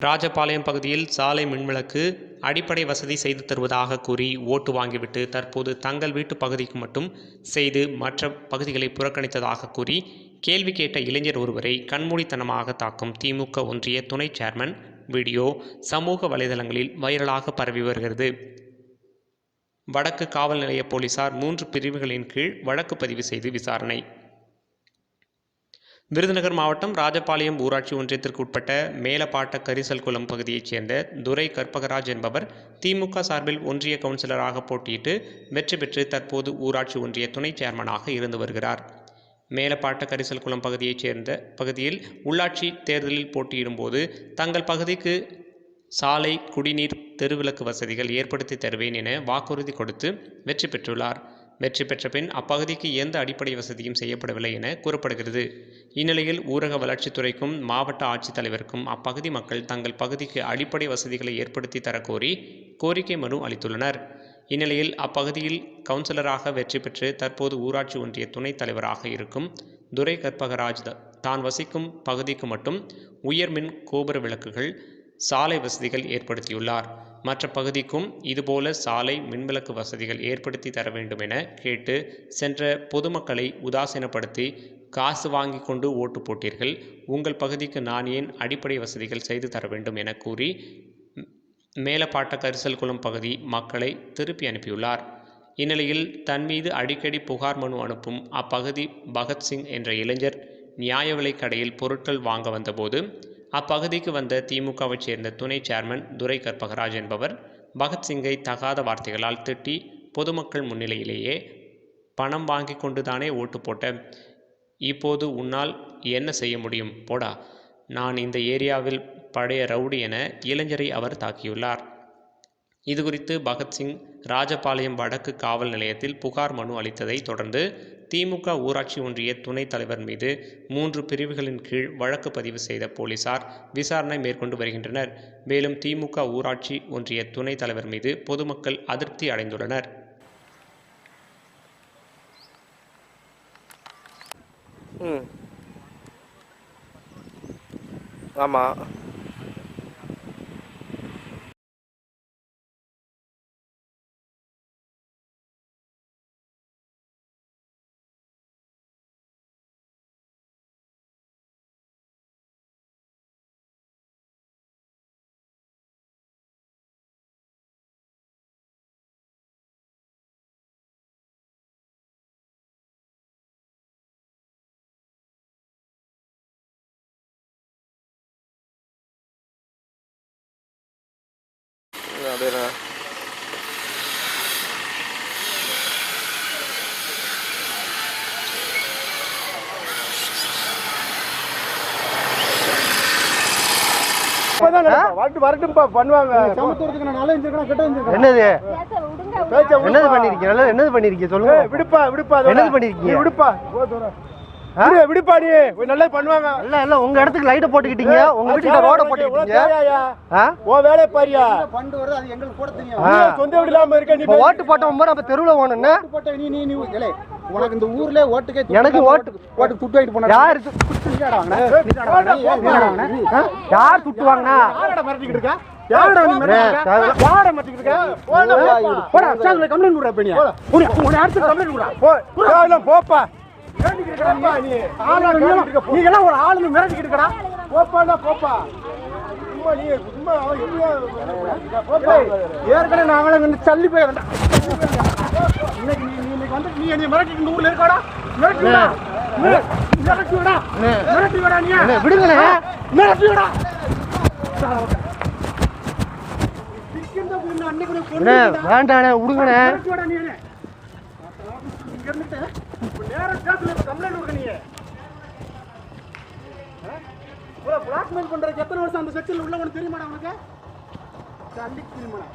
ராஜபாளையம் பகுதியில் சாலை மின்விளக்கு அடிப்படை வசதி செய்து தருவதாக கூறி ஓட்டு வாங்கிவிட்டு தற்போது தங்கள் வீட்டு பகுதிக்கு மட்டும் செய்து மற்ற பகுதிகளை புறக்கணித்ததாக கூறி கேள்வி கேட்ட இளைஞர் ஒருவரை கண்மூடித்தனமாக தாக்கும் திமுக ஒன்றிய துணை சேர்மன் வீடியோ சமூக வலைதளங்களில் வைரலாக பரவி வருகிறது. வடக்கு காவல் நிலைய போலீசார் 3 பிரிவுகளின் கீழ் வழக்கு பதிவு செய்து விசாரணை. விருதுநகர் மாவட்டம் ராஜபாளையம் ஊராட்சி ஒன்றியத்திற்கு உட்பட்ட மேலப்பாட்ட கரிசல்குளம் பகுதியைச் சேர்ந்த துரை கற்பகராஜ் என்பவர் திமுக சார்பில் ஒன்றிய கவுன்சிலராக போட்டியிட்டு வெற்றி பெற்று தற்போது ஊராட்சி ஒன்றிய துணை சேர்மனாக இருந்து வருகிறார். மேலப்பாட்ட கரிசல்குளம் பகுதியைச் சேர்ந்த பகுதியில் உள்ளாட்சி தேர்தலில் போட்டியிடும்போது தங்கள் பகுதிக்கு சாலை, குடிநீர், தெருவிளக்கு வசதிகள் ஏற்படுத்தி தருவேன் என வாக்குறுதி கொடுத்து வெற்றி பெற்றுள்ளார். வெற்றி பெற்ற பின் அப்பகுதிக்கு எந்த அடிப்படை வசதியும் செய்யப்படவில்லை என கூறப்படுகிறது. இந்நிலையில் ஊரக வளர்ச்சித்துறைக்கும் மாவட்ட ஆட்சித்தலைவருக்கும் அப்பகுதி மக்கள் தங்கள் பகுதிக்கு அடிப்படை வசதிகளை ஏற்படுத்தி தரக்கோரி கோரிக்கை மனு அளித்துள்ளனர். இந்நிலையில் அப்பகுதியில் கவுன்சிலராக வெற்றி பெற்று தற்போது ஊராட்சி ஒன்றிய துணைத் தலைவராக இருக்கும் துரை கற்பகராஜ் தான் வசிக்கும் பகுதிக்கு மட்டும் உயர்மின் கோபுர விளக்குகள், சாலை வசதிகள் ஏற்படுத்தியுள்ளார். மற்ற பகுதிக்கும் இதுபோல சாலை, மின்விளக்கு வசதிகள் ஏற்படுத்தி தர வேண்டும் என கேட்டு சென்ற பொதுமக்களை உதாசீனப்படுத்தி காசு வாங்கி கொண்டு ஓட்டு போட்டீர்கள், உங்கள் பகுதிக்கு நான் ஏன் அடிப்படை வசதிகள் செய்து தர வேண்டும் என கூறி மேலப்பாட்ட கரிசல்குளம் பகுதி மக்களை திருப்பி அனுப்பியுள்ளார். இந்நிலையில் தன் மீது அடிக்கடி புகார் மனு அனுப்பும் அப்பகுதி பகத்சிங் என்ற இளைஞர் நியாய விலைக் கடையில் பொருட்கள் வாங்க வந்தபோது அப்பகுதிக்கு வந்த திமுகவைச் சேர்ந்த துணை சேர்மன் துரை கற்பகராஜ் என்பவர் பகத்சிங்கை தகாத வார்த்தைகளால் திட்டி பொதுமக்கள் முன்னிலையிலேயே பணம் வாங்கி கொண்டுதானே ஓட்டு போட்ட, இப்போது உன்னால் என்ன செய்ய முடியும் போடா, நான் இந்த ஏரியாவில் பழைய ரவுடி என இளைஞரை அவர் தாக்கியுள்ளார். இதுகுறித்து பகத்சிங் ராஜபாளையம் வடக்கு காவல் நிலையத்தில் புகார் மனு அளித்ததை தொடர்ந்து திமுக ஊராட்சி ஒன்றிய துணைத் தலைவர் மீது 3 பிரிவுகளின் கீழ் வழக்கு பதிவு செய்த போலீசார் விசாரணை மேற்கொண்டு வருகின்றனர். மேலும் திமுக ஊராட்சி ஒன்றிய துணைத் தலைவர் மீது பொதுமக்கள் அதிருப்தி அடைந்துள்ளனர். ஆமாம். அப்படியே என்னது பண்ணிருக்கீங்க சொல்லுங்க. விடுப்பா என்னது பண்ணிருக்கீங்க? விடுப்பா விடுப்பா, நீ நல்லா பண்ணுவாங்க. இல்ல உங்க இடத்துக்கு லைட்ட போட்டுக்கிட்டீங்க, உங்க வீட்டுக்கு ரோட போட்டுக்கிட்டீங்க. ஓ வேலைய பாரியா ஃபண்ட் வருது, அது எங்களுக்கு போட தெரியும். சொந்த வீடு இல்லாம இருக்க நீ ஓட்டு போட்டவங்க நம்ம தெருவுல போணும்னா போட்ட நீ ஏலே உனக்கு இந்த ஊர்ல ஓட்டுக்கே எனக்கு ஓட்டு துட்டு வாங்கிட்டு போனா யார் யார் துட்டுவாங்கனா யாரடா மிரட்டிட்டு இருக்கா? யாரடா நீ மிரட்டிட்டு யாரடா மிரட்டிட்டு இருக்கா? போடா ஸ்டேஷன்ல கம்ப்ளைன்ட் குடுடா பெனியா. உன்னை அடுத்து கம்ப்ளைன்ட் குடுடா. போ போப்பா. நீங்கெல்லாம் ஒரு ஆளுங்க மிரட்டிக்கிட்டு இருக்கடா. போப்பா நீ சும்மா ஏற்கனவே நாங்களும் தள்ளி போய் இன்னைக்கு இன்னைக்கு வந்து நீ என்னை மிரட்டிட்டு இந்த ஊர்ல இருக்காடா. மிரட்டி விடா நீ விடுங்களே, மிரட்டி விடா. வேண்டாண்ணே விடுங்கண்ணே. பிளாக்மெயில் பண்றதுக்கு எத்தனை வருஷம் அந்த செக்ஷன்ல உள்ள உனக்கு தெரியுமாடா? உனக்கு தள்ளிக்கு தெரியுமாடா?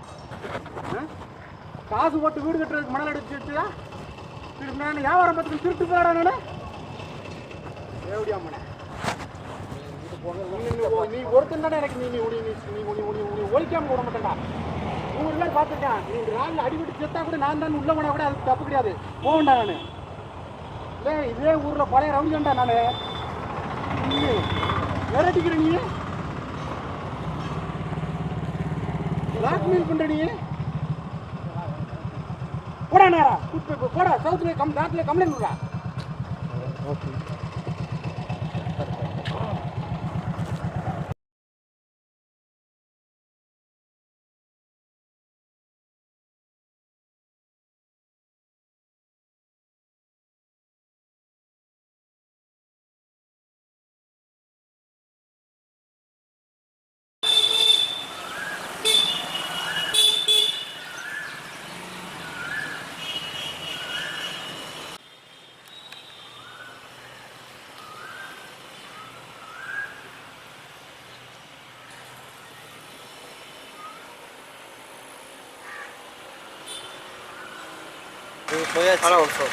காசு போட்டு வீடு கட்டுறதுக்கு மணல் அடிச்சு வச்சுதா வியாபாரம் பார்த்துக்கு திருட்டு போடா. நானு எப்படியாம நீ ஒருத்தன் தானே எனக்கு நீ ஒழிக்காம விட மாட்டேன்டா. 100 பேர் பார்த்துருக்கேன். நீ ராலில் அடிபட்டு செத்தா கூட நான் தான் உள்ள போனா கூட அது தப்பு கிடையாது. போவேண்டா நானு. இதே ஊர்ல பழைய ரவுண்டா நானு. விரட்டிக்கிறேன் நீ பிளாக்மெயில் பண்றடி போடா நேரா போடா சவுத்துல நாட்டுல கம்ப்ளைண்ட் பண்ணுடா போயாச்சு. ஆனா ஒரு நிமிஷம்.